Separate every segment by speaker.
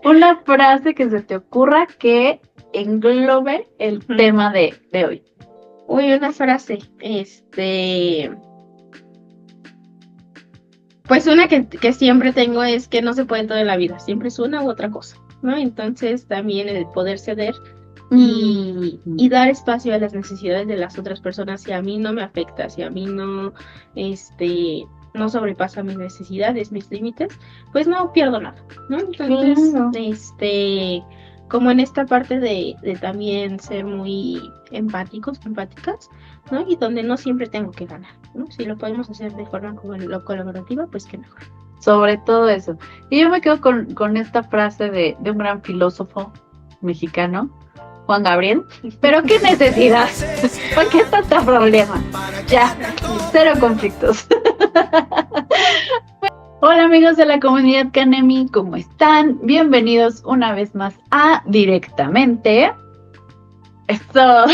Speaker 1: Una frase que se te ocurra que englobe el tema de hoy.
Speaker 2: Uy, una frase, pues una que siempre tengo es que no se puede todo en la vida, siempre es una u otra cosa, ¿no? Entonces también el poder ceder y dar espacio a las necesidades de las otras personas. Si a mí no me afecta, si a mí no, no sobrepasa mis necesidades, mis límites, pues no pierdo nada, ¿no? Entonces, como en esta parte de también ser muy empáticas, ¿no? Y donde no siempre tengo que ganar, ¿no? Si lo podemos hacer de forma colaborativa, pues qué mejor.
Speaker 1: Sobre todo eso. Y yo me quedo con esta frase de un gran filósofo mexicano, Juan Gabriel. Pero qué necesidad, ¿por qué tanto problema? Ya, cero conflictos. Hola amigos de la comunidad Canemi, ¿cómo están? Bienvenidos una vez más a Directamente. Esto.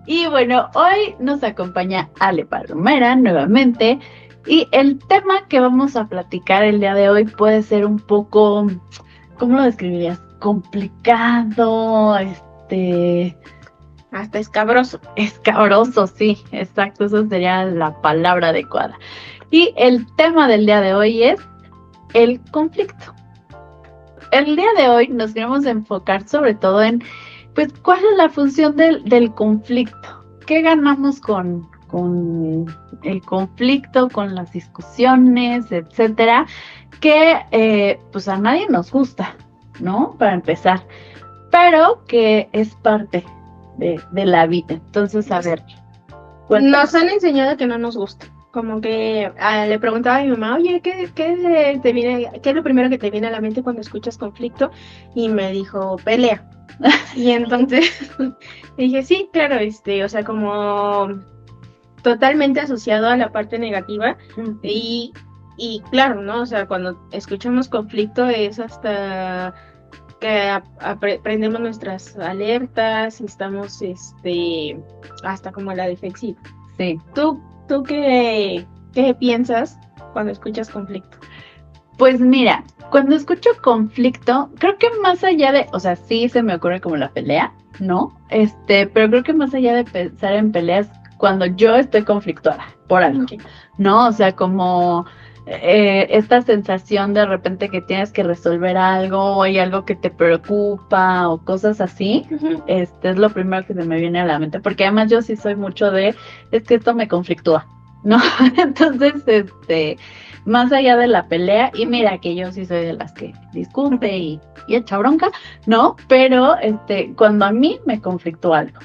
Speaker 1: Y bueno, hoy nos acompaña Ale Palomera nuevamente. Y el tema que vamos a platicar el día de hoy puede ser un poco, ¿cómo lo describirías? Complicado,
Speaker 2: hasta escabroso.
Speaker 1: Escabroso, sí, exacto, esa sería la palabra adecuada. Y el tema del día de hoy es el conflicto. El día de hoy nos queremos enfocar sobre todo en, pues, ¿cuál es la función del conflicto? ¿Qué ganamos con el conflicto, con las discusiones, etcétera? Que pues a nadie nos gusta, ¿no? Para empezar, pero que es parte de la vida. Entonces, a ver.
Speaker 2: Nos han enseñado que no nos gusta. Como que le preguntaba a mi mamá, oye, ¿qué es lo primero que te viene a la mente cuando escuchas conflicto? Y me dijo, pelea. Y entonces dije, sí, claro, o sea, como totalmente asociado a la parte negativa. Y claro, ¿no? O sea, cuando escuchamos conflicto es hasta que prendemos nuestras alertas y estamos hasta como a la defensiva.
Speaker 1: Sí.
Speaker 2: ¿Tú qué piensas cuando escuchas conflicto?
Speaker 1: Pues mira, cuando escucho conflicto, creo que más allá de, o sea, sí se me ocurre como la pelea, ¿no? Pero creo que más allá de pensar en peleas, cuando yo estoy conflictuada por algo, okay, ¿no? O sea, como esta sensación de repente que tienes que resolver algo o hay algo que te preocupa o cosas así, es lo primero que se me viene a la mente, porque además yo sí soy mucho es que esto me conflictúa, ¿no? Entonces, más allá de la pelea, y mira que yo sí soy de las que discute y echa bronca, ¿no? Pero cuando a mí me conflictó algo.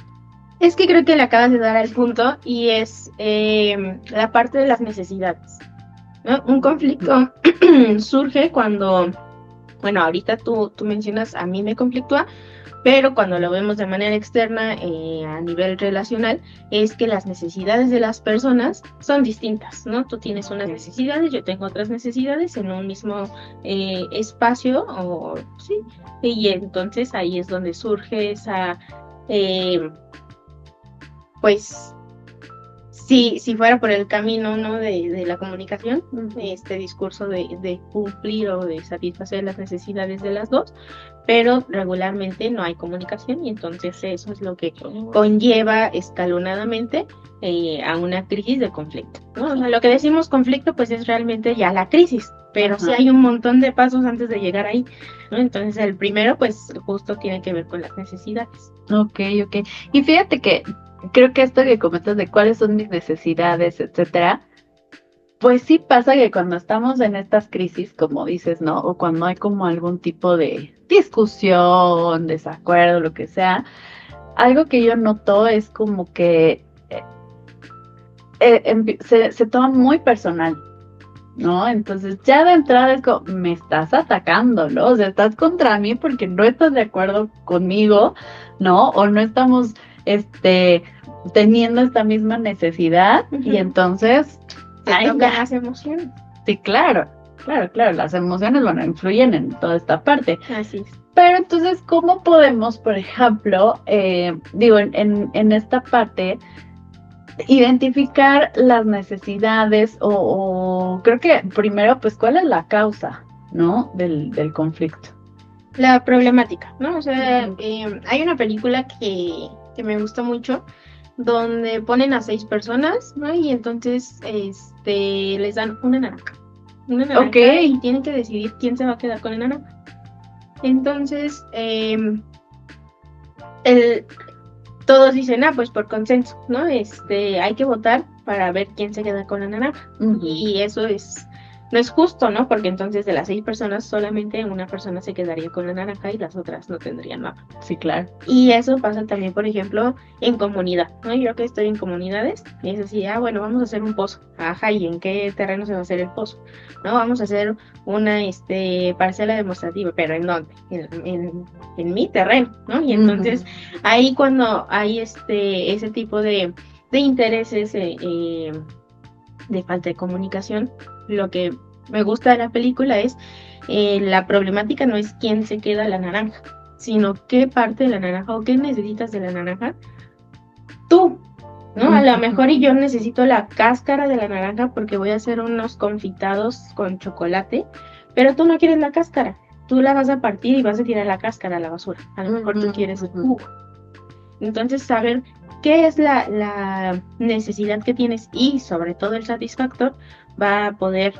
Speaker 2: Es que creo que le acabas de dar al punto y es la parte de las necesidades, ¿no? Un conflicto surge cuando, bueno, ahorita tú mencionas a mí me conflictúa, pero cuando lo vemos de manera externa a nivel relacional, es que las necesidades de las personas son distintas, ¿no? Tú tienes unas necesidades, yo tengo otras necesidades en un mismo espacio, sí, y entonces ahí es donde surge esa, pues, si fuera por el camino, ¿no? de la comunicación, este discurso de cumplir o de satisfacer las necesidades de las dos, pero regularmente no hay comunicación y entonces eso es lo que conlleva escalonadamente a una crisis de conflicto, ¿no? O sea, lo que decimos conflicto pues es realmente ya la crisis, pero sí hay un montón de pasos antes de llegar ahí, ¿no? Entonces el primero pues justo tiene que ver con las necesidades.
Speaker 1: Ok. Y fíjate que creo que esto que comentas de cuáles son mis necesidades, etcétera, pues sí pasa que cuando estamos en estas crisis, como dices, ¿no? O cuando hay como algún tipo de discusión, desacuerdo, lo que sea, algo que yo noto es como que se toma muy personal, ¿no? Entonces ya de entrada es como, me estás atacando, ¿no? O sea, estás contra mí porque no estás de acuerdo conmigo, ¿no? O no estamos, teniendo esta misma necesidad y entonces...
Speaker 2: tocan las emociones.
Speaker 1: Sí, claro, las emociones, bueno, influyen en toda esta parte.
Speaker 2: Así es.
Speaker 1: Pero entonces, ¿cómo podemos, por ejemplo, en esta parte, identificar las necesidades o creo que primero, pues, cuál es la causa, ¿no? Del conflicto.
Speaker 2: La problemática, ¿no? O sea, hay una película que me gusta mucho donde ponen a 6 personas, ¿no? Y entonces les dan una naranja. Una naranja
Speaker 1: Ok.
Speaker 2: y tienen que decidir quién se va a quedar con la naranja. Entonces, todos dicen, pues por consenso, ¿no? Hay que votar para ver quién se queda con la naranja.
Speaker 1: Ujú.
Speaker 2: Y eso no es justo, ¿no? Porque entonces de las 6 personas, solamente una persona se quedaría con la naranja y las otras no tendrían nada.
Speaker 1: Sí, claro.
Speaker 2: Y eso pasa también, por ejemplo, en comunidad, ¿no? Yo que estoy en comunidades, y es así, bueno, vamos a hacer un pozo. Ajá, ¿y en qué terreno se va a hacer el pozo? No, vamos a hacer una parcela demostrativa, pero ¿en dónde? En mi terreno, ¿no? Y entonces, ahí cuando hay ese tipo de intereses, de falta de comunicación, lo que me gusta de la película es la problemática no es quién se queda la naranja, sino qué parte de la naranja o qué necesitas de la naranja tú, ¿no? A lo mejor y yo necesito la cáscara de la naranja porque voy a hacer unos confitados con chocolate, pero tú no quieres la cáscara, tú la vas a partir y vas a tirar la cáscara a la basura, a lo mejor tú quieres el jugo. Entonces, saber qué es la necesidad que tienes y sobre todo el satisfactor va a poder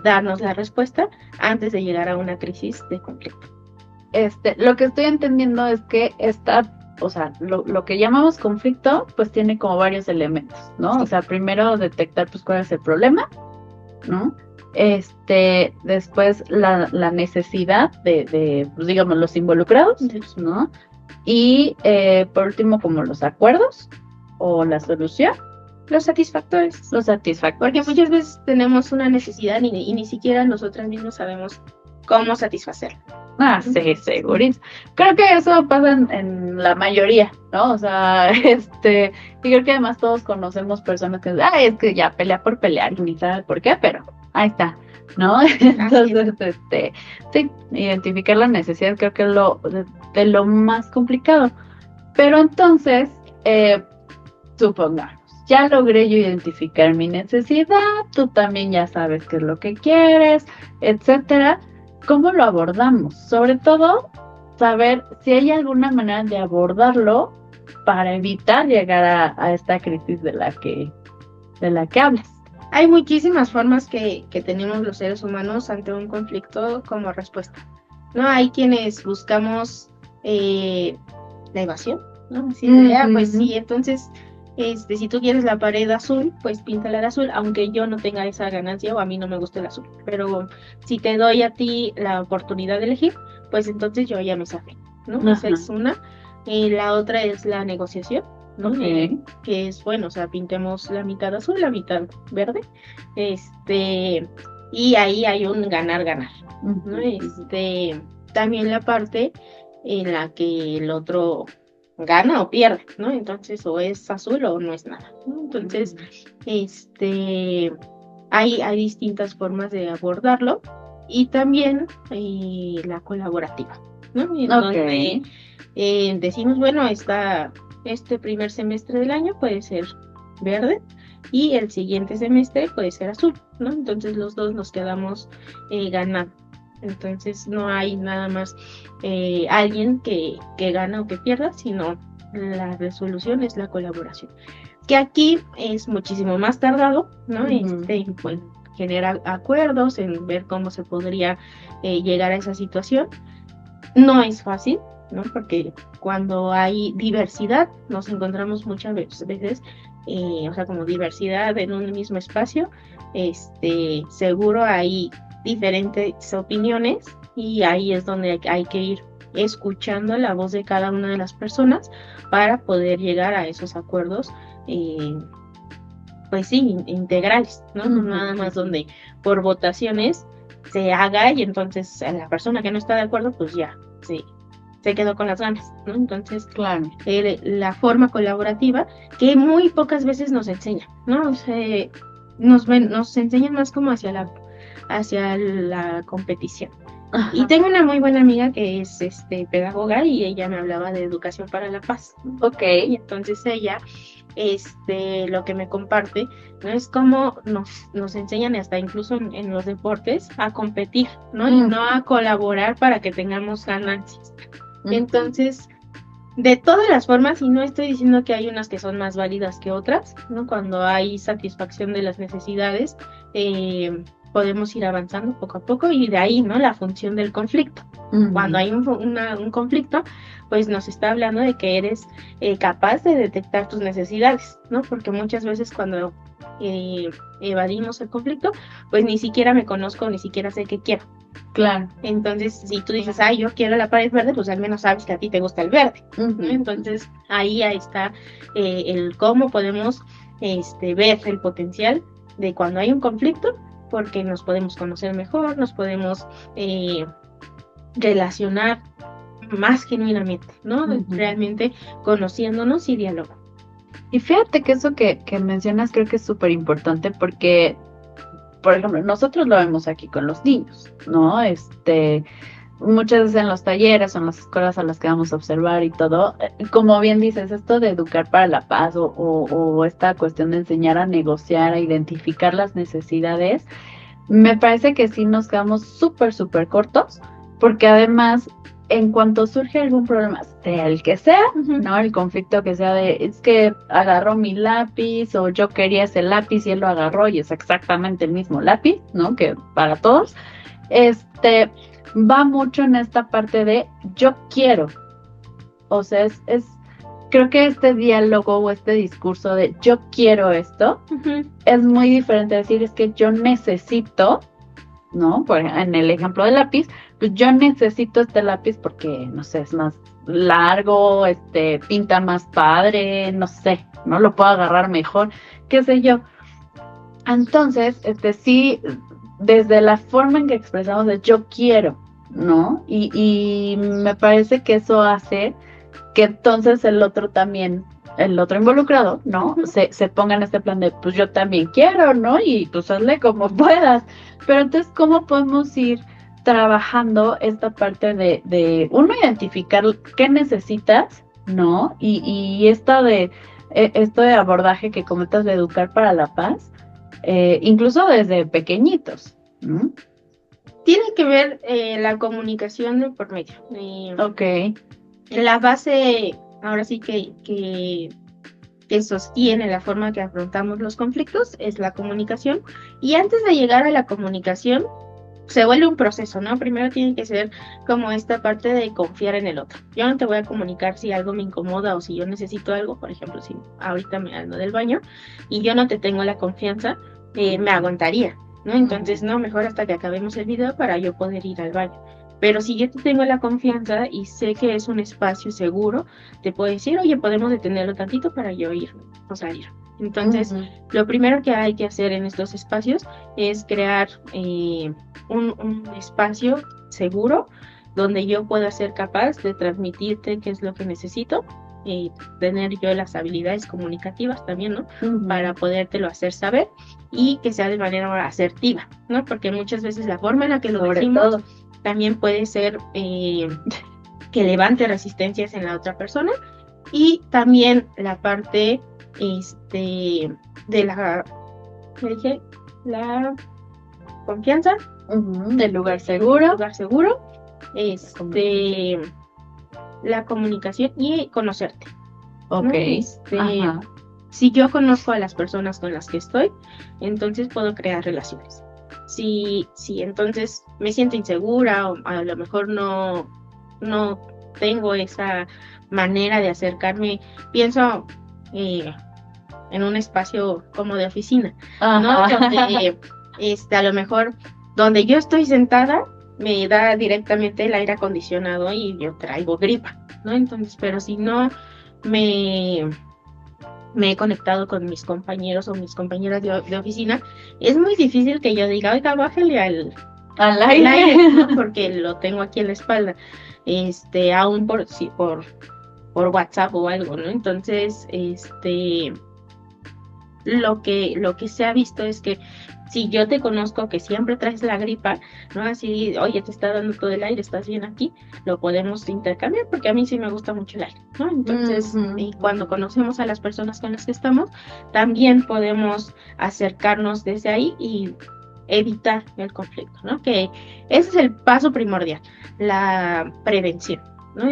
Speaker 2: darnos la respuesta antes de llegar a una crisis de conflicto.
Speaker 1: Lo que estoy entendiendo es que o sea, lo que llamamos conflicto, pues tiene como varios elementos, ¿no?
Speaker 2: Sí.
Speaker 1: O sea, primero detectar pues cuál es el problema, ¿no? Después la necesidad de pues digamos, los involucrados, ¿no? Y por último, como los acuerdos o la solución.
Speaker 2: Los satisfactores.
Speaker 1: Los satisfactores.
Speaker 2: Porque muchas veces tenemos una necesidad y ni siquiera nosotras mismas sabemos cómo satisfacerla.
Speaker 1: Sí, segurísimo. Creo que eso pasa en la mayoría, ¿no? O sea, y creo que además todos conocemos personas que dicen, es que ya pelea por pelear y ni sabe por qué, pero ahí está, ¿no? Entonces, sí, identificar la necesidad creo que es de lo más complicado. Pero entonces, supongamos, ya logré yo identificar mi necesidad, tú también ya sabes qué es lo que quieres, etcétera. ¿Cómo lo abordamos? Sobre todo, saber si hay alguna manera de abordarlo para evitar llegar a esta crisis de la que hablas.
Speaker 2: Hay muchísimas formas que tenemos los seres humanos ante un conflicto como respuesta, ¿no? Hay quienes buscamos la evasión, ¿no? Así de, pues sí, entonces, si tú quieres la pared azul, pues píntala de azul, aunque yo no tenga esa ganancia o a mí no me guste el azul. Pero si te doy a ti la oportunidad de elegir, pues entonces yo ya me saqué, ¿no? Esa es una. La otra es la negociación, ¿no? Que es, bueno, o sea, pintemos la mitad azul, la mitad verde, y ahí hay un ganar-ganar, ¿no? También la parte en la que el otro gana o pierde, ¿no? Entonces, o es azul o no es nada, ¿no? Entonces, hay distintas formas de abordarlo y también la colaborativa, ¿no? En donde decimos, bueno, este primer semestre del año puede ser verde y el siguiente semestre puede ser azul, ¿no? Entonces los dos nos quedamos ganando. Entonces no hay nada más alguien que gana o que pierda, sino la resolución es la colaboración. Que aquí es muchísimo más tardado, ¿no? Pues, generar acuerdos, en ver cómo se podría llegar a esa situación. No es fácil, ¿no? Porque cuando hay diversidad, nos encontramos muchas veces, o sea, como diversidad en un mismo espacio, seguro hay diferentes opiniones y ahí es donde hay que ir escuchando la voz de cada una de las personas para poder llegar a esos acuerdos, pues sí, integrales, ¿no? No nada más donde por votaciones se haga y entonces la persona que no está de acuerdo, pues ya, sí, se quedó con las ganas, ¿no? Entonces,
Speaker 1: claro,
Speaker 2: la forma colaborativa que muy pocas veces nos enseña, ¿no? O sea, nos enseñan más como hacia la competición. Ajá. Y tengo una muy buena amiga que es pedagoga y ella me hablaba de educación para la paz. Y entonces ella lo que me comparte, ¿no? Es como nos enseñan hasta incluso en los deportes a competir, ¿no? Y no a colaborar para que tengamos ganancias. Entonces, de todas las formas, y no estoy diciendo que hay unas que son más válidas que otras, ¿no? Cuando hay satisfacción de las necesidades, podemos ir avanzando poco a poco y de ahí, ¿no? La función del conflicto. Cuando hay un conflicto, pues nos está hablando de que eres capaz de detectar tus necesidades, ¿no? Porque muchas veces cuando evadimos el conflicto, pues ni siquiera me conozco, ni siquiera sé qué quiero.
Speaker 1: Claro.
Speaker 2: Entonces, si tú dices, yo quiero la pared verde, pues al menos sabes que a ti te gusta el verde, ¿no? Entonces, ahí está el cómo podemos ver el potencial de cuando hay un conflicto, porque nos podemos conocer mejor, nos podemos relacionar más genuinamente, ¿no? Realmente conociéndonos y dialogando.
Speaker 1: Y fíjate que eso que mencionas creo que es súper importante porque, por ejemplo, nosotros lo vemos aquí con los niños, ¿no? Muchas veces en los talleres o en las escuelas a las que vamos a observar y todo, como bien dices, esto de educar para la paz o esta cuestión de enseñar a negociar, a identificar las necesidades, me parece que sí nos quedamos súper cortos, porque además, en cuanto surge algún problema, sea el que sea, ¿no? El conflicto que sea es que agarró mi lápiz o yo quería ese lápiz y él lo agarró y es exactamente el mismo lápiz, ¿no? Que para todos, va mucho en esta parte de yo quiero. O sea, creo que este diálogo o este discurso de yo quiero esto es muy diferente a decir es que yo necesito, ¿no? En el ejemplo del lápiz, pues yo necesito este lápiz porque, no sé, es más largo, pinta más padre, no sé, ¿no? Lo puedo agarrar mejor, qué sé yo. Entonces, sí, desde la forma en que expresamos de yo quiero, ¿no? Y me parece que eso hace que entonces el otro involucrado, ¿no? Se ponga en este plan de, pues yo también quiero, ¿no? Y pues hazle como puedas. Pero entonces, ¿cómo podemos ir trabajando esta parte de uno, identificar qué necesitas, ¿no? Y esto de abordaje que comentas de educar para la paz, incluso desde pequeñitos, ¿no?
Speaker 2: Tiene que ver la comunicación de por medio.
Speaker 1: Ok.
Speaker 2: La base, ahora sí que sostiene la forma que afrontamos los conflictos es la comunicación. Y antes de llegar a la comunicación, se vuelve un proceso, ¿no? Primero tiene que ser como esta parte de confiar en el otro. Yo no te voy a comunicar si algo me incomoda o si yo necesito algo, por ejemplo, si ahorita me ando del baño y yo no te tengo la confianza, me aguantaría, ¿no? Entonces, no, mejor hasta que acabemos el video para yo poder ir al baño. Pero si yo te tengo la confianza y sé que es un espacio seguro, te puedo decir, oye, podemos detenerlo tantito para yo ir o salir. Entonces, lo primero que hay que hacer en estos espacios es crear un espacio seguro donde yo pueda ser capaz de transmitirte qué es lo que necesito y tener yo las habilidades comunicativas también, ¿no? Para podértelo hacer saber y que sea de manera asertiva, ¿no? Porque muchas veces la forma en la que lo decimos también puede ser que levante resistencias en la otra persona y también la parte de la, ¿qué dije? La confianza,
Speaker 1: del lugar seguro,
Speaker 2: la comunicación y conocerte.
Speaker 1: Ok.
Speaker 2: ¿No? Si yo conozco a las personas con las que estoy, entonces puedo crear relaciones. Si entonces me siento insegura o a lo mejor no tengo esa manera de acercarme, pienso en un espacio como de oficina, ¿no? Donde a lo mejor donde yo estoy sentada me da directamente el aire acondicionado y yo traigo gripa, ¿no? Entonces, pero si no me he conectado con mis compañeros o mis compañeras de oficina, es muy difícil que yo diga, oiga, bájale al aire, ¿no? Porque lo tengo aquí en la espalda, aún por WhatsApp o algo, ¿no? Entonces, lo que se ha visto es que si yo te conozco que siempre traes la gripa, ¿no? Así, oye, te está dando todo el aire, estás bien aquí, lo podemos intercambiar porque a mí sí me gusta mucho el aire, ¿no? Entonces, y cuando conocemos a las personas con las que estamos, también podemos acercarnos desde ahí y evitar el conflicto, ¿no? Que ese es el paso primordial, la prevención, ¿no?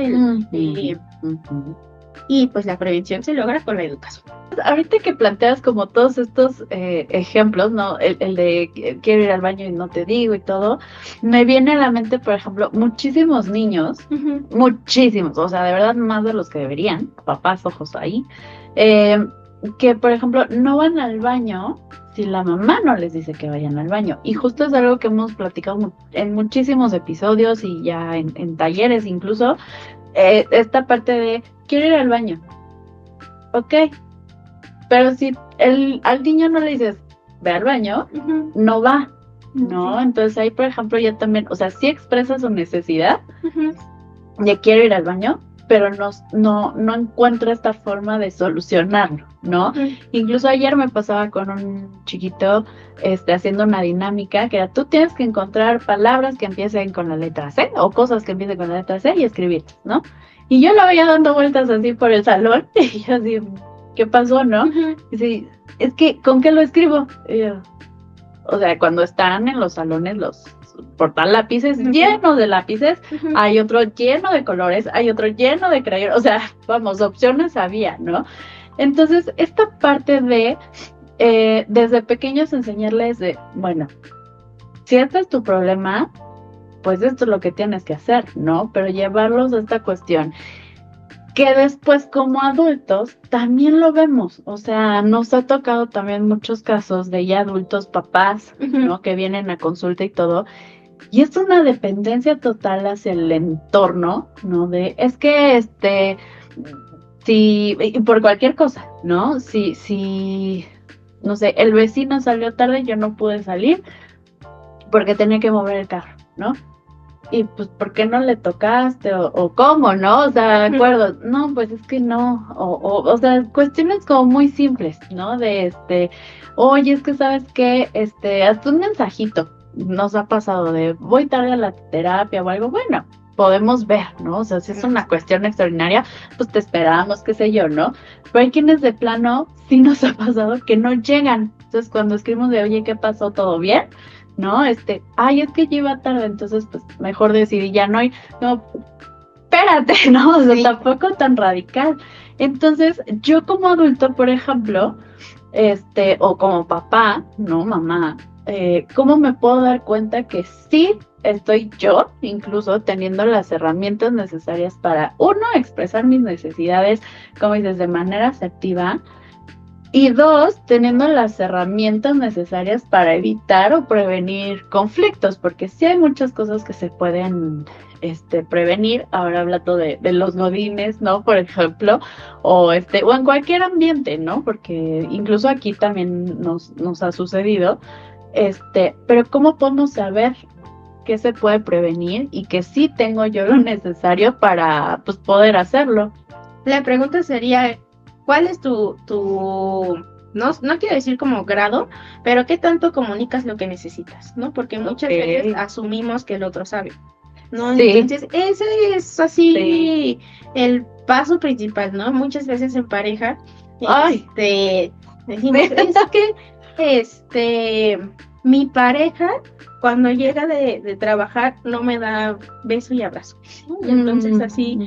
Speaker 2: Y pues la prevención se logra con la educación.
Speaker 1: Ahorita que planteas como todos estos ejemplos, ¿no? El de quiero ir al baño y no te digo y todo, me viene a la mente, por ejemplo, muchísimos niños, muchísimos, o sea, de verdad más de los que deberían, papás, ojos ahí, que por ejemplo no van al baño si la mamá no les dice que vayan al baño. Y justo es algo que hemos platicado en muchísimos episodios y ya en talleres incluso, esta parte de quiero ir al baño. Ok, pero si al niño no le dices ve al baño, no va, ¿no? Entonces ahí, por ejemplo, ya también, o sea, sí expresa su necesidad de quiero ir al baño, pero no encuentra esta forma de solucionarlo, ¿no? Incluso ayer me pasaba con un chiquito haciendo una dinámica que era tú tienes que encontrar palabras que empiecen con la letra C o cosas que empiecen con la letra C y escribirlas, ¿no? Y yo lo veía dando vueltas así por el salón y yo así, ¿qué pasó, no? Y sí, es que, ¿con qué lo escribo? Y yo, o sea, cuando están en los salones los portalápices llenos de lápices, hay otro lleno de colores, hay otro lleno de crayones, o sea, vamos, opciones había, ¿no? Entonces, esta parte de, desde pequeños enseñarles de, bueno, si este es tu problema, pues esto es lo que tienes que hacer, ¿no? Pero llevarlos a esta cuestión que después como adultos también lo vemos, o sea, nos ha tocado también muchos casos de ya adultos papás, ¿no? Que vienen a consulta y todo, y es una dependencia total hacia el entorno, ¿no? De, es que si, por cualquier cosa, ¿no? Si, no sé, el vecino salió tarde, yo no pude salir porque tenía que mover el carro, ¿no? Y pues, ¿por qué no le tocaste? O cómo, ¿no? O sea, de acuerdo, no, pues es que no, o sea, cuestiones como muy simples, ¿no? De oye, es que sabes que, hasta un mensajito nos ha pasado de voy tarde a la terapia o algo, bueno, podemos ver, ¿no? O sea, si es una cuestión extraordinaria, pues te esperamos, qué sé yo, ¿no? Pero hay quienes de plano sí nos ha pasado que no llegan. Entonces, cuando escribimos de, oye, ¿qué pasó? ¿Todo bien? ¿No? Ay, es que yo iba tarde, entonces pues mejor decidí ya no ir, no, espérate, ¿no? O sea, tampoco tan radical. Entonces, yo como adulto, por ejemplo, o como papá, ¿no? Mamá, ¿cómo me puedo dar cuenta que sí estoy yo, incluso teniendo las herramientas necesarias para, uno, expresar mis necesidades, como dices, de manera asertiva, y dos, teniendo las herramientas necesarias para evitar o prevenir conflictos, porque sí hay muchas cosas que se pueden prevenir, ahora hablando de los godines, ¿no? Por ejemplo, o en cualquier ambiente, ¿no? Porque incluso aquí también nos ha sucedido, pero ¿cómo podemos saber qué se puede prevenir y que sí tengo yo lo necesario para, pues, poder hacerlo?
Speaker 2: La pregunta sería, ¿cuál es tu no quiero decir como grado, pero qué tanto comunicas lo que necesitas, ¿no? Porque muchas veces asumimos que el otro sabe, ¿no? Sí. Entonces, ese es así el paso principal, ¿no? Muchas veces en pareja, decimos, es que, mi pareja, cuando llega de trabajar, no me da beso y abrazo, ¿no? Y entonces así,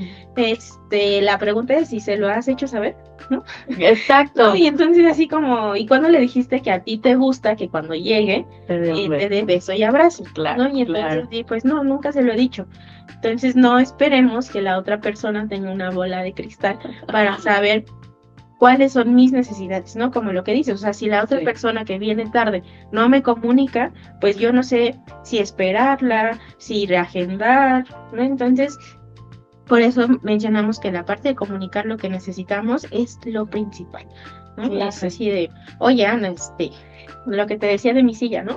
Speaker 2: la pregunta es si se lo has hecho saber, ¿no?
Speaker 1: Exacto.
Speaker 2: ¿No? Y entonces así como, ¿y cuándo le dijiste que a ti te gusta que cuando llegue te dé beso y abrazo?
Speaker 1: Claro,
Speaker 2: ¿no? Y entonces, pues no, nunca se lo he dicho. Entonces no esperemos que la otra persona tenga una bola de cristal para saber cuáles son mis necesidades, ¿no? Como lo que dices, o sea, si la otra persona que viene tarde no me comunica, pues yo no sé si esperarla, si reagendar, ¿no? Entonces, por eso mencionamos que la parte de comunicar lo que necesitamos es lo principal, ¿no? Sí, es así de, oye, Ana, lo que te decía de mi silla, ¿no?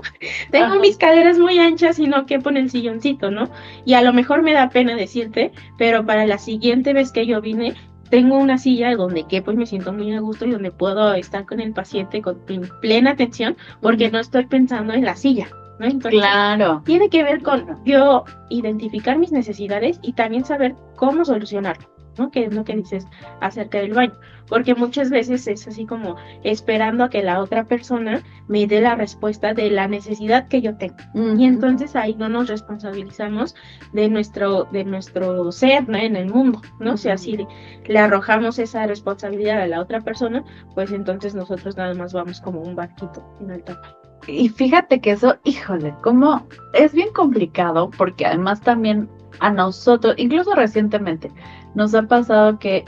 Speaker 2: Tengo mis caderas muy anchas y no quepo en el silloncito, ¿no? Y a lo mejor me da pena decirte, pero para la siguiente vez que yo vine, tengo una silla donde que pues me siento muy a gusto y donde puedo estar con el paciente en plena atención porque no estoy pensando en la silla, ¿no? Entonces,
Speaker 1: Claro.
Speaker 2: tiene que ver con yo identificar mis necesidades y también saber cómo solucionarlo, ¿no? Que es lo que dices acerca del baño, porque muchas veces es así como esperando a que la otra persona me dé la respuesta de la necesidad que yo tengo. Y entonces ahí no nos responsabilizamos de nuestro ser, ¿no? En el mundo, ¿no? O sea, si le arrojamos esa responsabilidad a la otra persona, pues entonces nosotros nada más vamos como un barquito en el tapón.
Speaker 1: Y fíjate que eso, híjole, como es bien complicado porque además también a nosotros, incluso recientemente, nos ha pasado que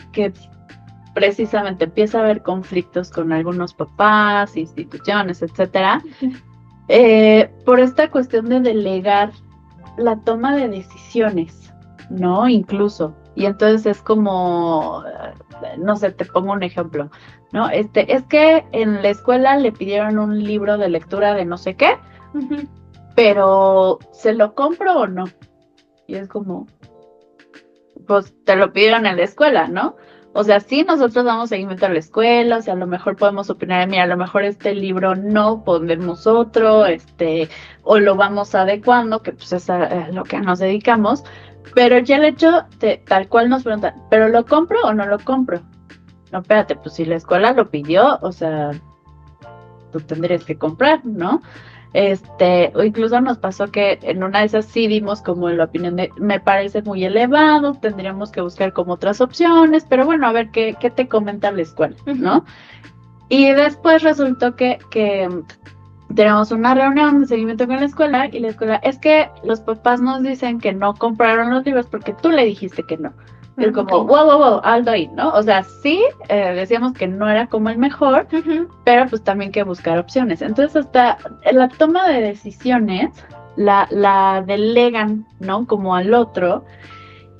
Speaker 1: precisamente empieza a haber conflictos con algunos papás, instituciones, etcétera, por esta cuestión de delegar la toma de decisiones, ¿no? Incluso. Y entonces es como, no sé, te pongo un ejemplo, ¿no? Es que en la escuela le pidieron un libro de lectura de no sé qué, pero ¿se lo compro o no? Y es como, pues te lo pidieron en la escuela, ¿no? O sea, sí, nosotros damos seguimiento a la escuela, o sea, a lo mejor podemos opinar, mira, a lo mejor este libro no, ponemos otro, o lo vamos adecuando, que pues es a lo que nos dedicamos, pero ya el hecho de tal cual nos preguntan, ¿pero lo compro o no lo compro? No, espérate, pues si la escuela lo pidió, o sea, tú tendrías que comprar, ¿no? O incluso nos pasó que en una de esas sí dimos como la opinión de, me parece muy elevado, tendríamos que buscar como otras opciones, pero bueno, a ver qué te comenta la escuela, ¿no? Y después resultó que tenemos una reunión de seguimiento con la escuela y la escuela, es que los papás nos dicen que no compraron los libros porque tú le dijiste que no. Y es como, wow, alto ahí, ¿no? O sea, sí, decíamos que no era como el mejor, pero pues también que buscar opciones. Entonces hasta la toma de decisiones la delegan, ¿no? Como al otro.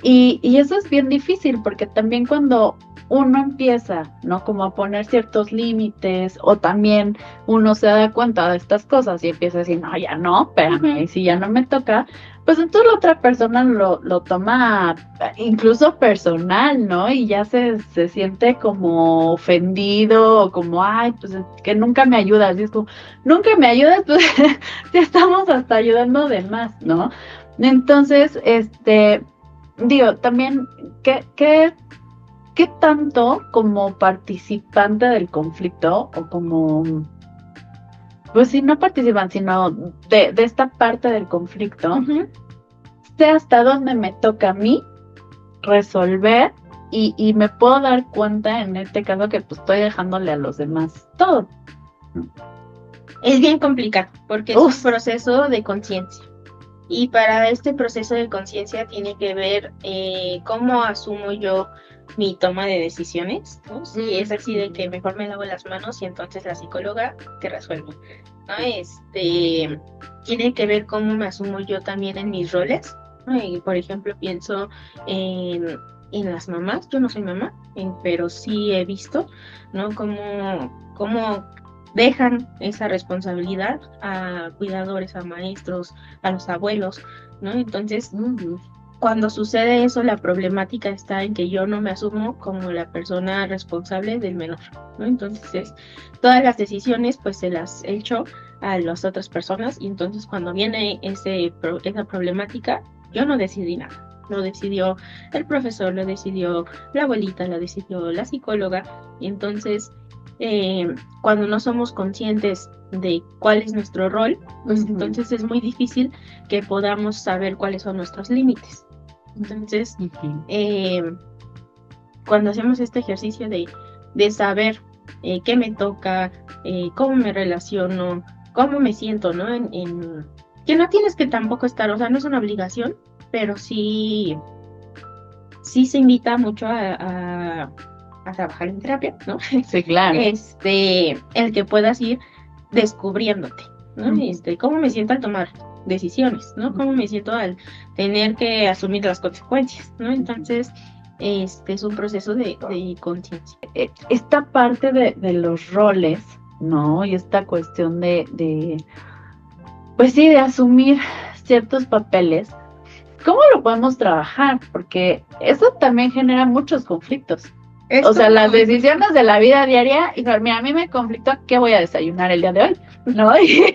Speaker 1: Y eso es bien difícil porque también cuando uno empieza, ¿no? Como a poner ciertos límites o también uno se da cuenta de estas cosas y empieza a decir, no, ya no, espérame, y si ya no me toca, pues entonces la otra persona lo toma incluso personal, ¿no? Y ya se siente como ofendido o como, ay, pues es que nunca me ayudas. Y es como, nunca me ayudas, pues ya estamos hasta ayudando de más, ¿no? Entonces, digo, también, ¿qué tanto como participante del conflicto o como, pues si no participan, sino de esta parte del conflicto, sé hasta dónde me toca a mí resolver y me puedo dar cuenta en este caso que pues estoy dejándole a los demás todo?
Speaker 2: Es bien complicado porque es un proceso de conciencia. Y para este proceso de conciencia tiene que ver cómo asumo yo mi toma de decisiones, ¿no? Si es así de que mejor me lavo las manos y entonces la psicóloga te resuelve, ¿no? Tiene que ver cómo me asumo yo también en mis roles, ¿no? Y por ejemplo pienso en las mamás. Yo no soy mamá, pero sí he visto, ¿no? Cómo dejan esa responsabilidad a cuidadores, a maestros, a los abuelos, ¿no? Entonces, cuando sucede eso, la problemática está en que yo no me asumo como la persona responsable del menor, ¿no? Entonces, todas las decisiones, pues, se las echo a las otras personas y entonces cuando viene esa problemática, yo no decidí nada. Lo decidió el profesor, lo decidió la abuelita, lo decidió la psicóloga, y entonces cuando no somos conscientes de cuál es nuestro rol, pues entonces es muy difícil que podamos saber cuáles son nuestros límites. Entonces, cuando hacemos este ejercicio de saber qué me toca, cómo me relaciono, cómo me siento, ¿no? Que no tienes que tampoco estar, o sea, no es una obligación, pero sí se invita mucho a trabajar en terapia, ¿no?
Speaker 1: Sí, claro.
Speaker 2: El que puedas ir descubriéndote, ¿no? Cómo me siento al tomar decisiones, ¿no? Cómo me siento al tener que asumir las consecuencias, ¿no? Entonces, es un proceso de conciencia.
Speaker 1: Esta parte de los roles, ¿no? Y esta cuestión pues sí, de asumir ciertos papeles, ¿cómo lo podemos trabajar? Porque eso también genera muchos conflictos.
Speaker 2: Es
Speaker 1: O sea,
Speaker 2: como-
Speaker 1: las decisiones de la vida diaria, y mira, a mí me conflictó qué voy a desayunar el día de hoy, ¿no? Y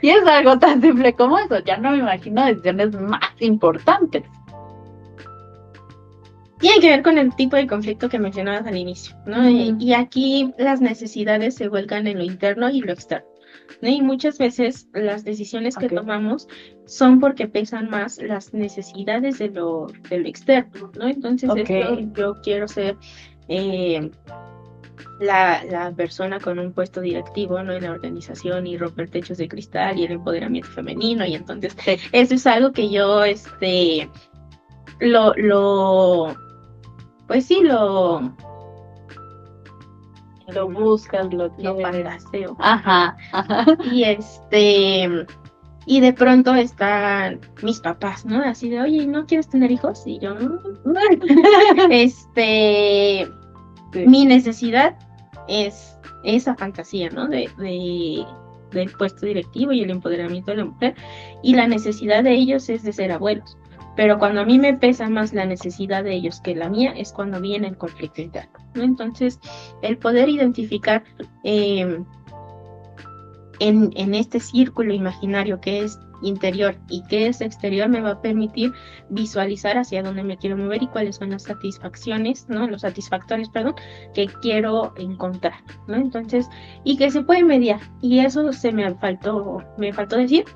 Speaker 1: es algo tan simple como eso, ya no me imagino decisiones más importantes.
Speaker 2: Tiene que ver con el tipo de conflicto que mencionabas al inicio, ¿no?
Speaker 1: Ujú.
Speaker 2: Y aquí las necesidades se vuelcan en lo interno y lo externo, ¿no? Y muchas veces las decisiones que
Speaker 1: Ok.
Speaker 2: tomamos son porque pesan más las necesidades de lo externo, ¿no? Entonces,
Speaker 1: Ok.
Speaker 2: yo quiero ser eh, la persona con un puesto directivo, ¿no? En la organización y romper techos de cristal y el empoderamiento femenino. Y entonces,
Speaker 1: Sí.
Speaker 2: eso es algo que yo, pues sí,
Speaker 1: Lo buscas, lo
Speaker 2: lo
Speaker 1: quieres.
Speaker 2: fantaseo.
Speaker 1: Ajá, ajá.
Speaker 2: Y y de pronto están mis papás, ¿no? Así de, oye, ¿no quieres tener hijos? Y yo, "No".
Speaker 1: Sí.
Speaker 2: Mi necesidad es esa fantasía, ¿no? Del puesto directivo y el empoderamiento de la mujer. Y la necesidad de ellos es de ser abuelos. Pero cuando a mí me pesa más la necesidad de ellos que la mía, es cuando viene el conflicto interno, ¿no? Entonces, el poder identificar en este círculo imaginario que es interior y que es exterior me va a permitir visualizar hacia dónde me quiero mover y cuáles son las satisfacciones, ¿no? Los satisfactores, perdón, que quiero encontrar, ¿no? Entonces, y que se puede mediar. Y eso me faltó decir,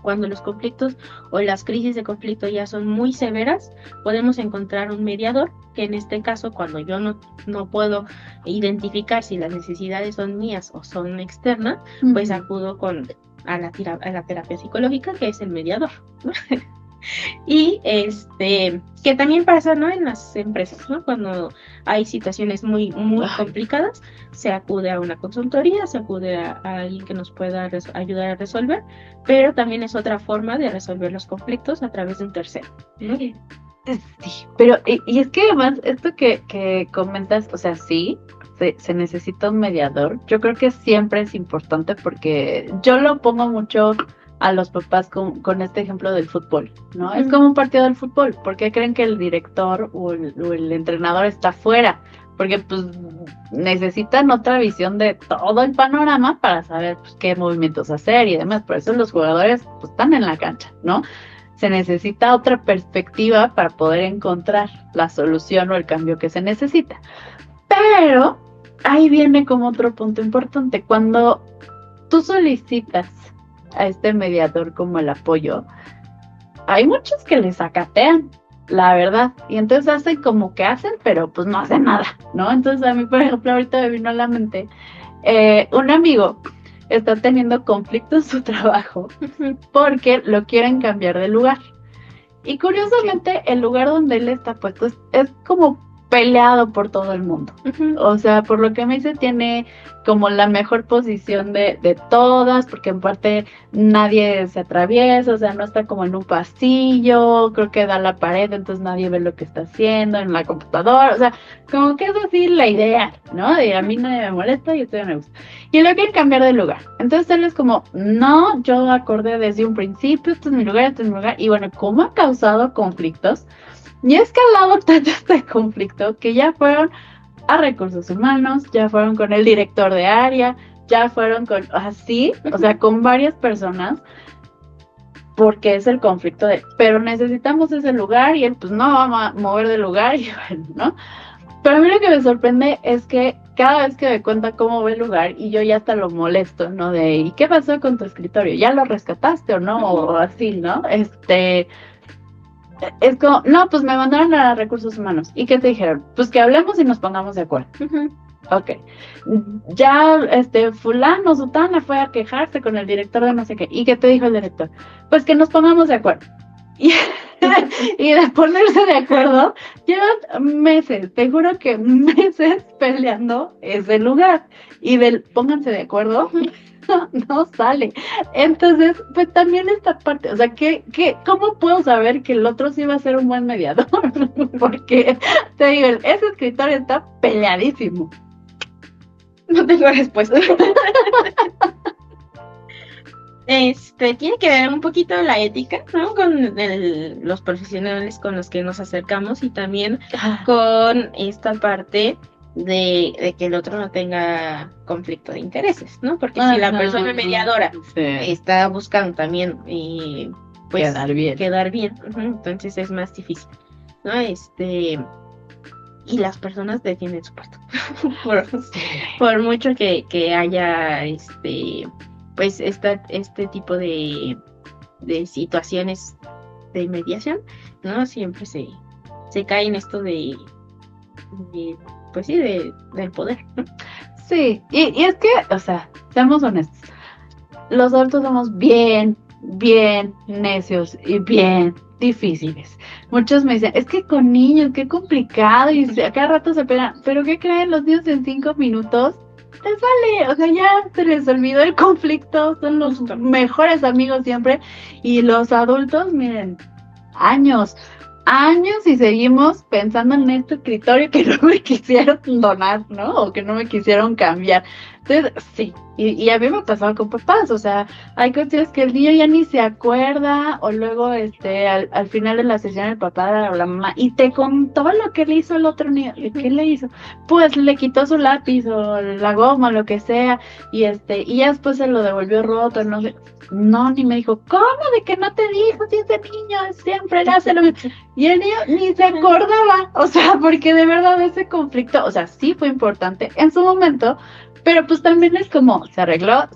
Speaker 2: cuando los conflictos o las crisis de conflicto ya son muy severas, podemos encontrar un mediador, que en este caso, cuando yo no puedo identificar si las necesidades son mías o son externas, pues acudo a la terapia psicológica, que es el mediador, ¿no? Y que también pasa, ¿no? En las empresas, ¿no? Cuando hay situaciones muy complicadas, se acude a una consultoría, se acude a alguien que nos pueda ayudar a resolver, pero también es otra forma de resolver los conflictos a través de un tercero, ¿no?
Speaker 1: Sí, pero y es que además esto que comentas, o sea, sí, se necesita un mediador. Yo creo que siempre es importante porque yo lo pongo mucho a los papás con este ejemplo del fútbol, ¿no? Es como un partido del fútbol. ¿Por qué creen que el director o el entrenador está fuera? Porque pues necesitan otra visión de todo el panorama para saber pues, qué movimientos hacer y demás. Por eso los jugadores pues, están en la cancha, ¿no? Se necesita otra perspectiva para poder encontrar la solución o el cambio que se necesita. Pero ahí viene como otro punto importante. Cuando tú solicitas a este mediador como el apoyo, hay muchos que le sacatean, la verdad. Y entonces hacen como que hacen, pero pues no hacen nada, ¿no? Entonces a mí, por ejemplo, ahorita me vino a la mente un amigo está teniendo conflicto en su trabajo porque lo quieren cambiar de lugar. Y curiosamente, el lugar donde él está puesto es como peleado por todo el mundo. O sea, por lo que me dice, tiene como la mejor posición de todas, porque en parte nadie se atraviesa, o sea, no está como en un pasillo, creo que da la pared, entonces nadie ve lo que está haciendo en la computadora, o sea, como que es así la idea, ¿no? De a mí nadie me molesta y a ustedes me gusta. Y lo quieren cambiar de lugar. Entonces él es como, no, yo acordé desde un principio, este es mi lugar, este es mi lugar. Y bueno, ¿cómo ha causado conflictos? Y ha escalado tanto este conflicto que ya fueron a recursos humanos, ya fueron con el director de área, ya fueron con así, o sea, con varias personas, porque es el conflicto de, pero necesitamos ese lugar y él pues no vamos a mover de lugar y bueno, ¿no? Pero a mí lo que me sorprende es que cada vez que me cuenta cómo ve el lugar y yo ya hasta lo molesto, ¿no? De, ¿y qué pasó con tu escritorio? ¿Ya lo rescataste o no? O así, ¿no? Es como, no, pues me mandaron a recursos humanos. ¿Y qué te dijeron? Pues que hablemos y nos pongamos de acuerdo. Ok. Ya, fulano, sutana fue a quejarse con el director de no sé qué. ¿Y qué te dijo el director? Pues que nos pongamos de acuerdo. Y de ponerse de acuerdo, llevan meses, te juro que meses peleando ese lugar. Y del pónganse de acuerdo, no sale. Entonces, pues también esta parte, o sea, ¿cómo puedo saber que el otro sí va a ser un buen mediador? Porque, te digo, ese escritorio está peleadísimo.
Speaker 2: No tengo respuesta. Tiene que ver un poquito la ética, ¿no? Con los profesionales con los que nos acercamos y también con esta parte de que el otro no tenga conflicto de intereses, ¿no? Porque si la persona mediadora
Speaker 1: Sí,
Speaker 2: está buscando también, pues,
Speaker 1: quedar bien.
Speaker 2: ujú, entonces es más difícil, ¿no? Y las personas defienden su puesto. por, por mucho que haya, pues, este tipo de situaciones de mediación, ¿no? Siempre se cae en esto de, pues sí, del poder, ¿no?
Speaker 1: Sí, y es que, o sea, seamos honestos, los adultos somos bien, bien necios y bien difíciles. Muchos me dicen, es que con niños, qué complicado, y a cada rato se pelean, pero ¿qué creen? Los niños en 5 minutos les vale, o sea, ya se les olvidó el conflicto, son los
Speaker 2: Justo.
Speaker 1: mejores amigos siempre, y los adultos, miren, años, años y seguimos pensando en este escritorio que no me quisieron donar, ¿no? O que no me quisieron cambiar. Entonces, sí, y a mí me pasaba con papás, o sea, hay cuestiones que el niño ya ni se acuerda, o luego al final de la sesión el papá o la mamá, y te contó lo que le hizo el otro niño. ¿Y qué le hizo? Pues le quitó su lápiz o la goma, lo que sea, y ya después se lo devolvió roto, no sé. No, ni me dijo, ¿cómo de que no te dijo si ese niño siempre hace lo mismo? Y el niño ni se acordaba, o sea, porque de verdad ese conflicto, o sea, sí fue importante en su momento, pero pues también es como, se arregló,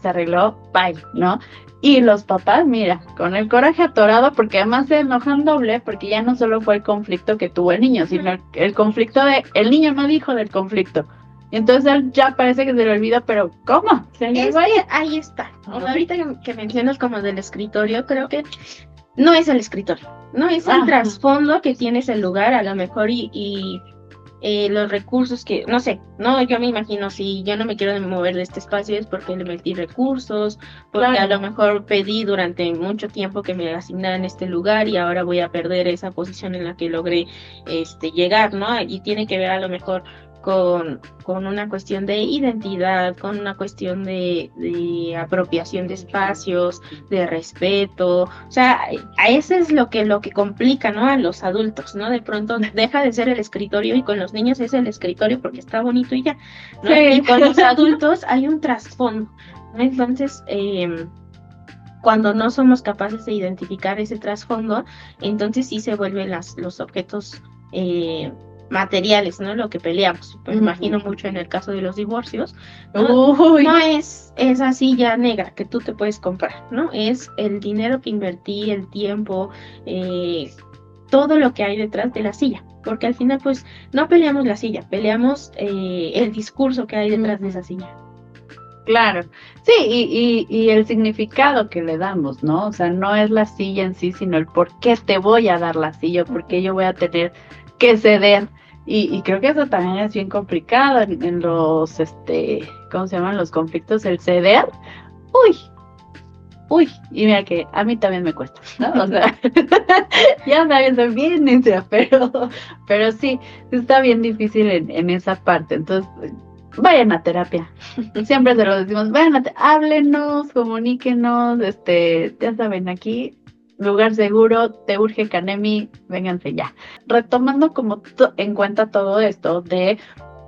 Speaker 1: bye, ¿no? Y los papás, mira, con el coraje atorado, porque además se enojan doble, porque ya no solo fue el conflicto que tuvo el niño, sino el conflicto el niño no dijo del conflicto. Y entonces él ya parece que se le olvida, pero ¿cómo?
Speaker 2: Ahí está. O sea, ahorita que mencionas como del escritorio, creo que no es el escritorio, no es el trasfondo que tiene ese lugar, a lo mejor, y los recursos que, no sé, no, yo me imagino, si yo no me quiero mover de este espacio es porque le metí recursos, porque
Speaker 1: Claro.
Speaker 2: a lo mejor pedí durante mucho tiempo que me asignaran este lugar y ahora voy a perder esa posición en la que logré llegar, ¿no? Y tiene que ver a lo mejor con una cuestión de identidad, con una cuestión de apropiación de espacios, de respeto, o sea, a eso es lo que complica, ¿no? A los adultos, ¿no? De pronto deja de ser el escritorio y con los niños es el escritorio porque está bonito y ya, ¿no?
Speaker 1: Sí.
Speaker 2: Y con los adultos hay un trasfondo, ¿no? Entonces, cuando no somos capaces de identificar ese trasfondo, entonces sí se vuelven los objetos materiales, ¿no? Lo que peleamos. Me imagino mucho en el caso de los divorcios. No es esa silla negra que tú te puedes comprar, ¿no? Es el dinero que invertí, el tiempo, todo lo que hay detrás de la silla. Porque al final, pues, no peleamos la silla, peleamos el discurso que hay detrás de esa silla.
Speaker 1: Claro, sí, y el significado que le damos, ¿no? O sea, no es la silla en sí, sino el por qué te voy a dar la silla, por qué yo voy a tener que ceder. Y creo que eso también es bien complicado en los, ¿cómo se llaman? Los conflictos, el ceder. Uy, y mira que a mí también me cuesta, ¿no? O sea, ya me soy bien necia, pero sí, está bien difícil en esa parte. Entonces, vayan a terapia. Siempre se lo decimos, háblenos, comuníquenos, ya saben, aquí, lugar seguro, te urge Canemi, vénganse ya. Retomando como en cuenta todo esto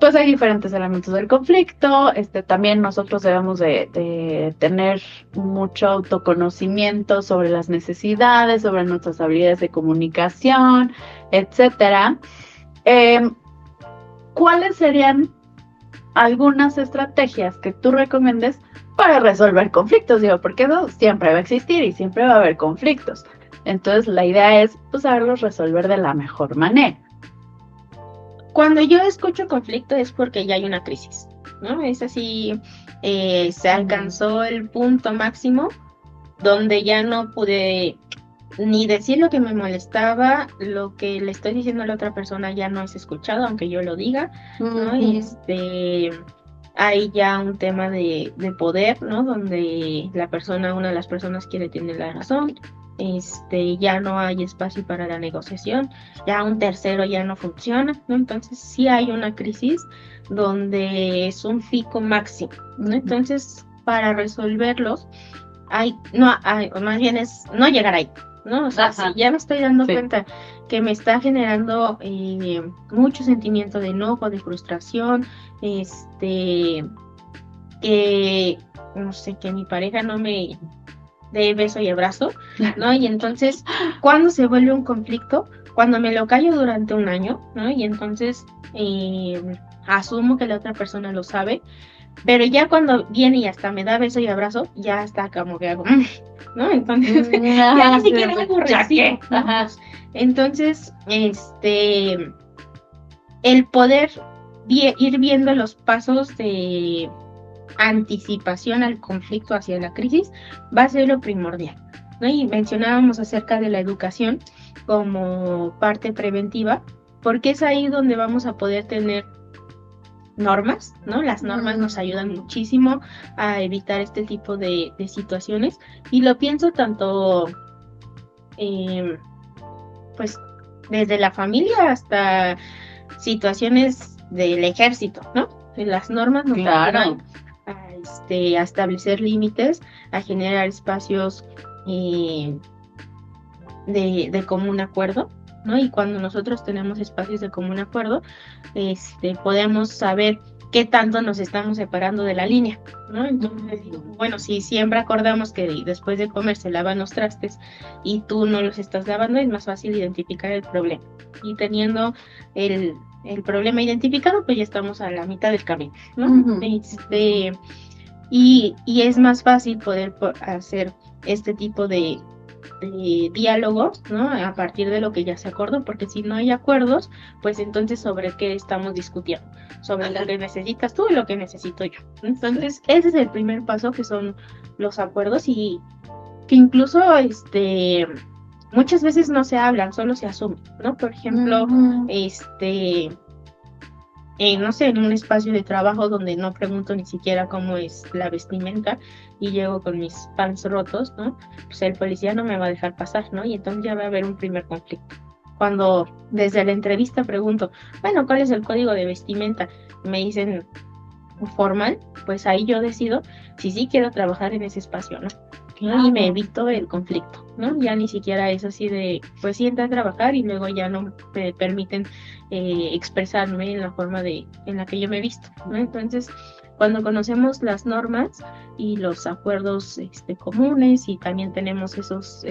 Speaker 1: pues hay diferentes elementos del conflicto, también nosotros debemos de tener mucho autoconocimiento sobre las necesidades, sobre nuestras habilidades de comunicación, etcétera. ¿Cuáles serían algunas estrategias que tú recomiendes para resolver conflictos? Digo, porque eso siempre va a existir y siempre va a haber conflictos. Entonces la idea es pues saberlos resolver de la mejor manera.
Speaker 2: Cuando yo escucho conflicto es porque ya hay una crisis, ¿no? Es así, se alcanzó el punto máximo donde ya no pude ni decir lo que me molestaba, lo que le estoy diciendo a la otra persona ya no es escuchado, aunque yo lo diga, ¿no? Hay ya un tema de poder, ¿no? Donde una de las personas quiere tener la razón, ya no hay espacio para la negociación, ya un tercero ya no funciona, ¿no? Entonces sí hay una crisis donde es un pico máximo, ¿no? Entonces, para resolverlos, o más bien es no llegar ahí, ¿no? O sea,
Speaker 1: Ajá.
Speaker 2: si ya me estoy dando
Speaker 1: Sí.
Speaker 2: cuenta que me está generando mucho sentimiento de enojo, de frustración, que, no sé, que mi pareja no me dé beso y abrazo, ¿no? Y entonces, ¿cuándo se vuelve un conflicto? Cuando me lo callo durante un año, ¿no? Y entonces asumo que la otra persona lo sabe, pero ya cuando viene y hasta me da beso y abrazo, ya está como que hago, ¿no? Entonces, ya ni
Speaker 1: Ajá, sí,
Speaker 2: siquiera
Speaker 1: sí.
Speaker 2: hago
Speaker 1: ¿Ya
Speaker 2: recibo,
Speaker 1: qué?
Speaker 2: ¿no?
Speaker 1: Ajá.
Speaker 2: Pues, entonces, el poder ir viendo los pasos de anticipación al conflicto hacia la crisis va a ser lo primordial, ¿no? Y mencionábamos acerca de la educación como parte preventiva, porque es ahí donde vamos a poder tener normas, ¿no? Las normas nos ayudan muchísimo a evitar este tipo de situaciones y lo pienso tanto, eh, pues, desde la familia hasta situaciones del ejército, ¿no? Las normas nos
Speaker 1: Claro.
Speaker 2: ayudan a establecer límites, a generar espacios eh, de común acuerdo, ¿no? Y cuando nosotros tenemos espacios de común acuerdo, podemos saber qué tanto nos estamos separando de la línea, ¿no? Entonces, bueno, si siempre acordamos que después de comer se lavan los trastes y tú no los estás lavando, es más fácil identificar el problema. Y teniendo el problema identificado, pues ya estamos a la mitad del camino, ¿no?
Speaker 1: Ujú.
Speaker 2: Y es más fácil poder hacer este tipo de diálogos, ¿no? A partir de lo que ya se acordó, porque si no hay acuerdos, pues entonces sobre qué estamos discutiendo, sobre lo que necesitas tú y lo que necesito yo. Entonces, ese es el primer paso, que son los acuerdos, y que incluso muchas veces no se hablan, solo se asumen, ¿no? Por ejemplo,
Speaker 1: Ujú.
Speaker 2: No sé, en un espacio de trabajo donde no pregunto ni siquiera cómo es la vestimenta y llego con mis pants rotos, ¿no? Pues el policía no me va a dejar pasar, ¿no? Y entonces ya va a haber un primer conflicto. Cuando desde la entrevista pregunto, bueno, ¿cuál es el código de vestimenta? Me dicen formal, pues ahí yo decido si sí quiero trabajar en ese espacio, ¿no? Y me evito el conflicto, ¿no? Ya ni siquiera es así de, pues sí, entra a trabajar y luego ya no me permiten expresarme en la forma en la que yo me he visto, ¿no? Entonces, cuando conocemos las normas y los acuerdos comunes, y también tenemos esos,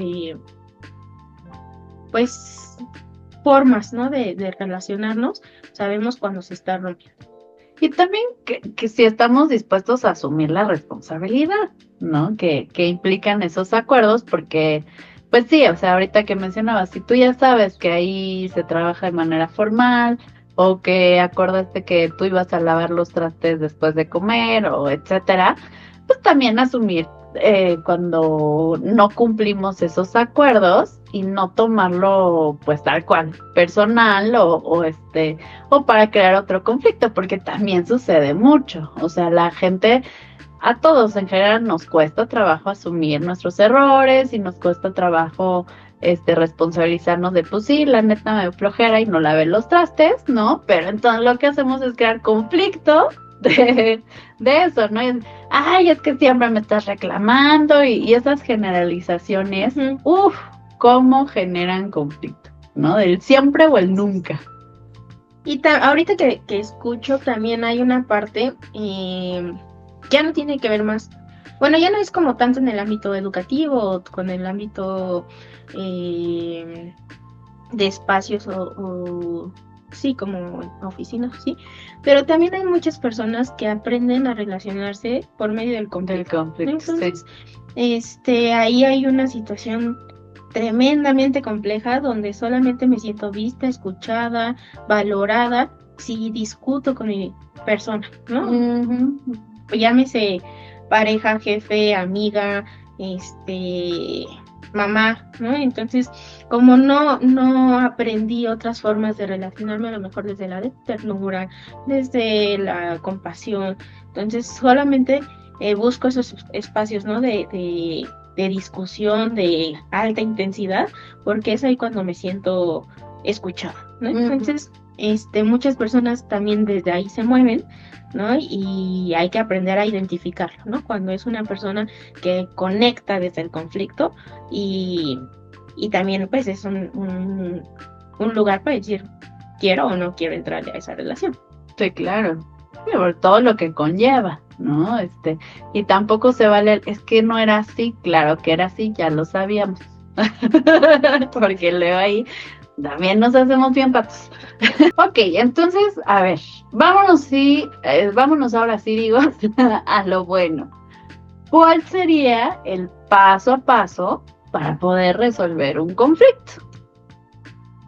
Speaker 2: pues, formas, ¿no? De relacionarnos, sabemos cuando se está rompiendo.
Speaker 1: Y también que si estamos dispuestos a asumir la responsabilidad, ¿no? Que implican esos acuerdos, porque, pues sí, o sea, ahorita que mencionabas, si tú ya sabes que ahí se trabaja de manera formal, o que acordaste que tú ibas a lavar los trastes después de comer, o etcétera, pues también asumir cuando no cumplimos esos acuerdos y no tomarlo pues tal cual, personal o para crear otro conflicto, porque también sucede mucho. O sea, la gente, a todos en general nos cuesta trabajo asumir nuestros errores y nos cuesta trabajo responsabilizarnos de, pues sí, la neta me dio flojera y no lavé los trastes, ¿no? Pero entonces lo que hacemos es crear conflicto de eso, ¿no? Ay, es que siempre me estás reclamando y esas generalizaciones, uff, cómo generan conflicto, ¿no? Del siempre o el nunca.
Speaker 2: Y ahorita que escucho, también hay una parte, ya no tiene que ver más, bueno, ya no es como tanto en el ámbito educativo, con el ámbito de espacios sí, como oficinas, sí, pero también hay muchas personas que aprenden a relacionarse por medio del conflicto. Entonces, ahí hay una situación tremendamente compleja donde solamente me siento vista, escuchada, valorada si discuto con mi persona, ¿no? Llámese pareja, jefe, amiga, mamá, ¿no? Entonces, como no aprendí otras formas de relacionarme, a lo mejor desde la ternura, desde la compasión, entonces solamente busco esos espacios, ¿no? De discusión de alta intensidad, porque es ahí cuando me siento escuchada, ¿no? Entonces, muchas personas también desde ahí se mueven, ¿no? Y hay que aprender a identificarlo, ¿no? Cuando es una persona que conecta desde el conflicto y, y también pues es un lugar para decir, quiero o no quiero entrar a esa relación.
Speaker 1: Sí, claro. Sí, por todo lo que conlleva, ¿no? Y tampoco se vale, es que no era así, claro que era así, ya lo sabíamos. Porque luego ahí también nos hacemos bien patos. Ok, entonces, a ver, vámonos ahora sí, digo, a lo bueno. ¿Cuál sería el paso a paso para poder resolver un conflicto?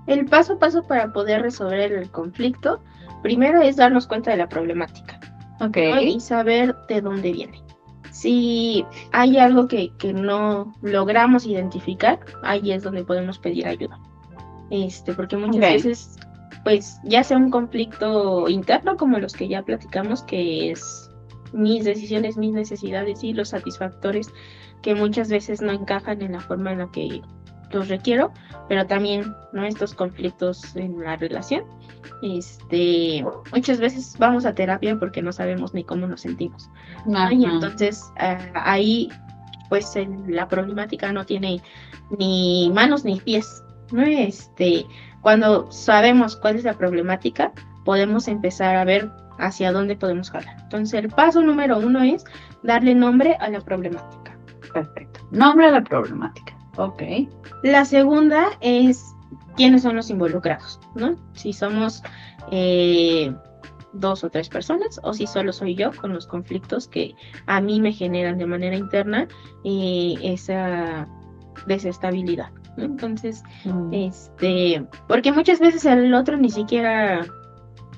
Speaker 2: El paso a paso para poder resolver el conflicto, primero es darnos cuenta de la problemática,
Speaker 1: Ok.
Speaker 2: ¿no? Y saber de dónde viene. Si hay algo que no logramos identificar, ahí es donde podemos pedir ayuda. Porque muchas
Speaker 1: Ok.
Speaker 2: veces, pues, ya sea un conflicto interno, como los que ya platicamos, que es mis decisiones, mis necesidades y los satisfactores que muchas veces no encajan en la forma en la que los requiero, pero también, ¿no? Estos conflictos en la relación. Muchas veces vamos a terapia porque no sabemos ni cómo nos sentimos, ¿no? Y
Speaker 1: Ajá.
Speaker 2: entonces ahí, pues, la problemática no tiene ni manos ni pies, ¿no? Cuando sabemos cuál es la problemática, podemos empezar a ver hacia dónde podemos jalar. Entonces, el paso número 1 es darle nombre a la problemática.
Speaker 1: Perfecto. Nombre a la problemática. Ok.
Speaker 2: La segunda es quiénes son los involucrados, ¿no? Si somos 2 o 3 personas o si solo soy yo con los conflictos que a mí me generan de manera interna esa desestabilidad, ¿no? Entonces, porque muchas veces el otro ni siquiera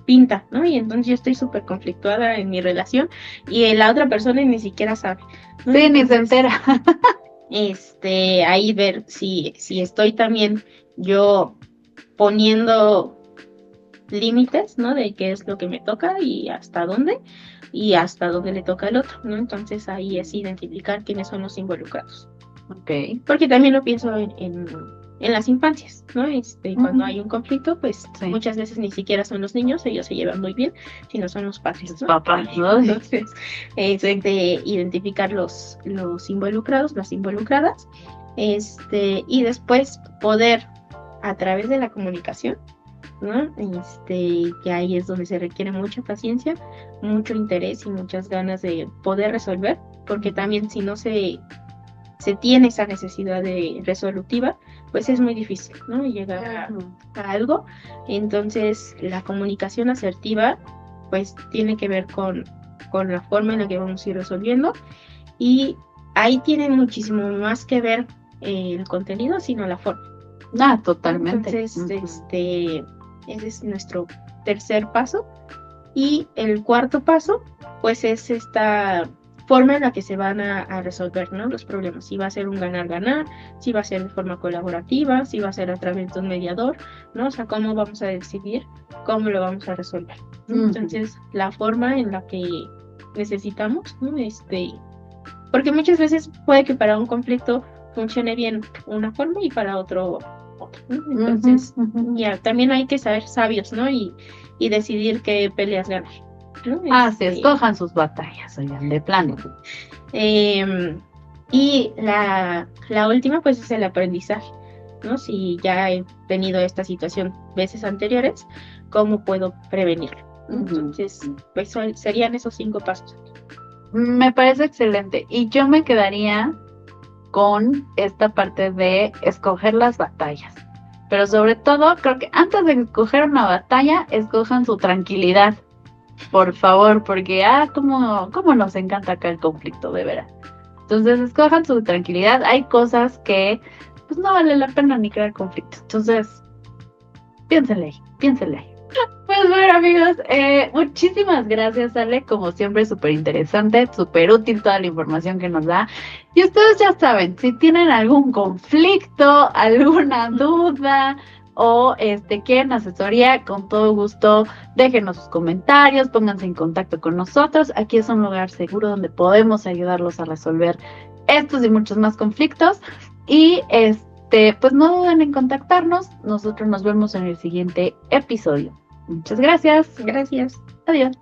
Speaker 2: pinta, ¿no? Y entonces yo estoy súper conflictuada en mi relación y la otra persona ni siquiera sabe, ¿no?
Speaker 1: Sí, ni se
Speaker 2: Entonces,
Speaker 1: entera.
Speaker 2: ahí ver si estoy también yo poniendo límites, ¿no? De qué es lo que me toca y hasta dónde le toca al otro, ¿no? Entonces ahí es identificar quiénes son los involucrados.
Speaker 1: Ok.
Speaker 2: Porque también lo pienso en las infancias, ¿no? Cuando hay un conflicto, pues
Speaker 1: Sí.
Speaker 2: muchas veces ni siquiera son los niños, ellos se llevan muy bien, sino son los padres,
Speaker 1: Los
Speaker 2: ¿no?
Speaker 1: papás, ¿no?
Speaker 2: Entonces, identificar los involucrados, las involucradas, y después poder, a través de la comunicación, ¿no? Que ahí es donde se requiere mucha paciencia, mucho interés y muchas ganas de poder resolver, porque también si no se tiene esa necesidad de resolutiva, pues es muy difícil, ¿no? Llegar a algo. Entonces, la comunicación asertiva, pues tiene que ver con la forma en la que vamos a ir resolviendo y ahí tiene muchísimo más que ver el contenido, sino la forma.
Speaker 1: Ah, totalmente.
Speaker 2: Entonces, ese es nuestro tercer paso. Y el cuarto paso, pues es esta forma en la que se van a resolver, ¿no? Los problemas. Si va a ser un ganar-ganar, si va a ser de forma colaborativa, si va a ser a través de un mediador, ¿no? O sea, cómo vamos a decidir cómo lo vamos a resolver, ¿no? Entonces, la forma en la que necesitamos, ¿no? Porque muchas veces puede que para un conflicto funcione bien una forma y para otro otra, ¿no? Entonces, ya también hay que ser sabios, ¿no? Y decidir qué peleas ganar, ¿no?
Speaker 1: Sí, escojan sus batallas, oigan, de plano.
Speaker 2: Y la última, pues, es el aprendizaje, ¿no? Si ya he tenido esta situación veces anteriores, ¿cómo puedo prevenirlo? Entonces, pues serían esos 5 pasos.
Speaker 1: Me parece excelente. Y yo me quedaría con esta parte de escoger las batallas. Pero sobre todo, creo que antes de escoger una batalla, escojan su tranquilidad. Por favor, porque cómo nos encanta acá el conflicto, de veras. Entonces, escojan su tranquilidad. Hay cosas que pues no vale la pena ni crear conflicto. Entonces, piénsenle ahí. Pues bueno, amigos, muchísimas gracias, Ale. Como siempre, súper interesante, súper útil toda la información que nos da. Y ustedes ya saben, si tienen algún conflicto, alguna duda o quieren asesoría, con todo gusto, déjenos sus comentarios, pónganse en contacto con nosotros. Aquí es un lugar seguro donde podemos ayudarlos a resolver estos y muchos más conflictos. Y pues no duden en contactarnos. Nosotros nos vemos en el siguiente episodio. Muchas gracias.
Speaker 2: Gracias.
Speaker 1: Adiós.